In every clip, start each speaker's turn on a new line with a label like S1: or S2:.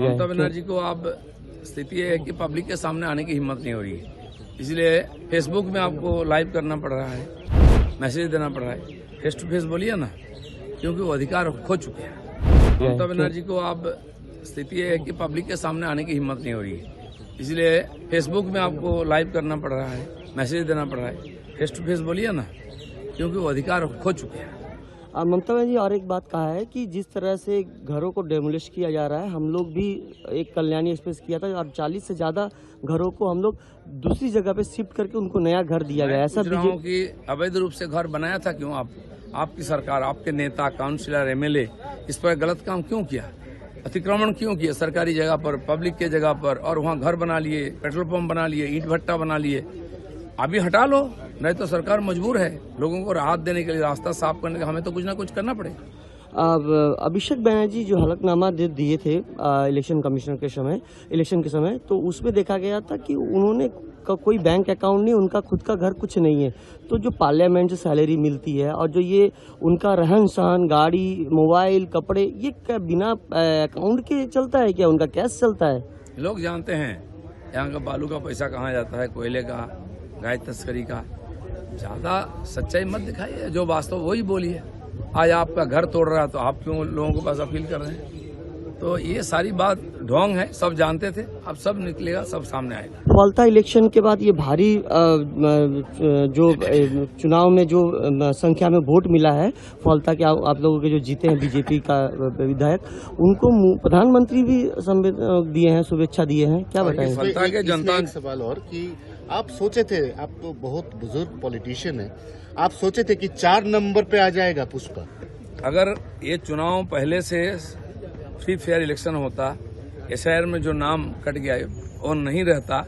S1: गए?
S2: ममता बनर्जी को अब स्थिति ये है कि पब्लिक के सामने आने की हिम्मत नहीं हो रही है, इसलिए फेसबुक में आपको लाइव करना पड़ रहा है, मैसेज देना पड़ रहा है। फेस टू फेस बोलिए ना, क्योंकि वो अधिकार खो चुके हैं। ममता बनर्जी को अब स्थिति ये है कि पब्लिक के सामने आने की हिम्मत नहीं हो रही है, इसलिए फेसबुक में आपको लाइव करना पड़ रहा है, मैसेज देना पड़ रहा है। फेस टू फेस बोलिए ना, क्योंकि वो अधिकार खो चुके हैं।
S1: ममता बनर्जी और एक बात कहा है कि जिस तरह से घरों को डेमोलिश किया जा रहा है, हम लोग भी एक कल्याणी एक्सप्रेस किया था और 40 से ज्यादा घरों को हम लोग दूसरी जगह पे शिफ्ट करके उनको नया घर दिया गया। ऐसा
S2: कि अवैध रूप से घर बनाया था क्यों? आपकी सरकार, आपके नेता, काउंसिलर, एमएलए इस पर गलत काम क्यों किया? अतिक्रमण क्यों किया सरकारी जगह पर, पब्लिक के जगह पर, और वहाँ घर बना लिए, पेट्रोल पंप बना लिए, ईंट भट्टा बना लिए। अभी हटा लो, नहीं तो सरकार मजबूर है लोगों को राहत देने के लिए, रास्ता साफ करने के लिए हमें तो कुछ ना कुछ करना पड़ेगा।
S1: अब अभिषेक बनर्जी जो हलफनामा दिए थे इलेक्शन कमिश्नर के समय, इलेक्शन के समय, तो उसमें देखा गया था कि उन्होंने कोई बैंक अकाउंट नहीं, उनका खुद का घर कुछ नहीं है। तो जो पार्लियामेंट से सैलरी मिलती है और जो ये उनका रहन सहन, गाड़ी, मोबाइल, कपड़े, ये क्या बिना अकाउंट के चलता है क्या? उनका कैश चलता है?
S2: लोग जानते हैं यहाँ का बालू का पैसा कहाँ जाता है, कोयले का, गाय तस्करी का। ज्यादा सच्चाई मत दिखाइए, जो वास्तव वही बोलिए। आज आपका घर तोड़ रहा है तो आप क्यों लोगों के पास अपील कर रहे हैं? तो ये सारी बात ढोंग है, सब जानते थे, अब सब निकलेगा, सब सामने आएगा।
S1: फौलता इलेक्शन के बाद ये भारी जो चुनाव में जो संख्या में वोट मिला है, फौलता के आप लोगों के जो जीते हैं बीजेपी का विधायक, उनको प्रधानमंत्री भी दिए हैं, शुभेच्छा दिए हैं, क्या बताएं?
S2: फौलता के जनता
S3: एक सवाल और कि आप सोचे थे, आप तो बहुत बुजुर्ग पॉलिटिशियन है, आप सोचे थे कि 4 नंबर पे आ जाएगा पुष्पा?
S2: अगर ये चुनाव पहले से फ्री फेयर इलेक्शन होता, एसआईआर में जो नाम कट गया और नहीं रहता,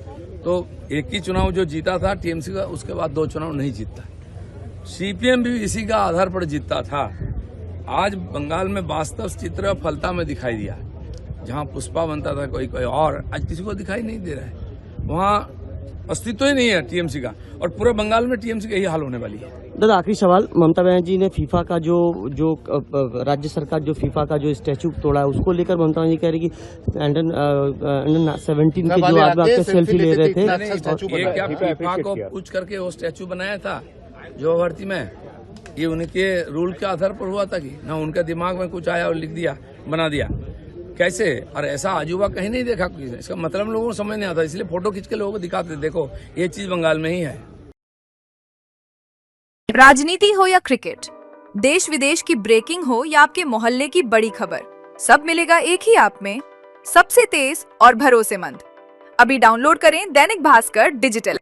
S2: तो एक ही चुनाव जो जीता था टीएमसी का, उसके बाद 2 चुनाव नहीं जीतता। सीपीएम भी इसी का आधार पर जीतता था। आज बंगाल में वास्तव चित्र फलता में दिखाई दिया, जहां पुष्पा बनता था कोई और, आज किसी को दिखाई नहीं दे रहा है। वहां अस्तित्व ही नहीं है टीएमसी का, और पूरे बंगाल में टीएमसी का यही हाल होने वाली है।
S1: दादा, आखिरी सवाल, ममता बनर्जी ने फीफा का जो राज्य सरकार जो फीफा का जो स्टैचू तोड़ा है, उसको लेकर ममता बनर्जी कह रही कि अंडर 17 के जो आपके सेल्फी ले रहे थे,
S2: ये क्या फीफा को पूछ करके वो स्टैचू बनाया था जो भर्ती में? ये उनके रूल के आधार पर हुआ था कि ना उनके दिमाग में कुछ आया और लिख दिया, बना दिया? कैसे? और ऐसा अजूबा कहीं नहीं देखा किसी ने। इसका मतलब लोगों को समझ नहीं आता, इसलिए फोटो खींच के लोगों को दिखाते, देखो ये चीज बंगाल में ही है।
S4: राजनीति हो या क्रिकेट, देश विदेश की ब्रेकिंग हो या आपके मोहल्ले की बड़ी खबर, सब मिलेगा एक ही ऐप में, सबसे तेज और भरोसेमंद। अभी डाउनलोड करें दैनिक भास्कर डिजिटल।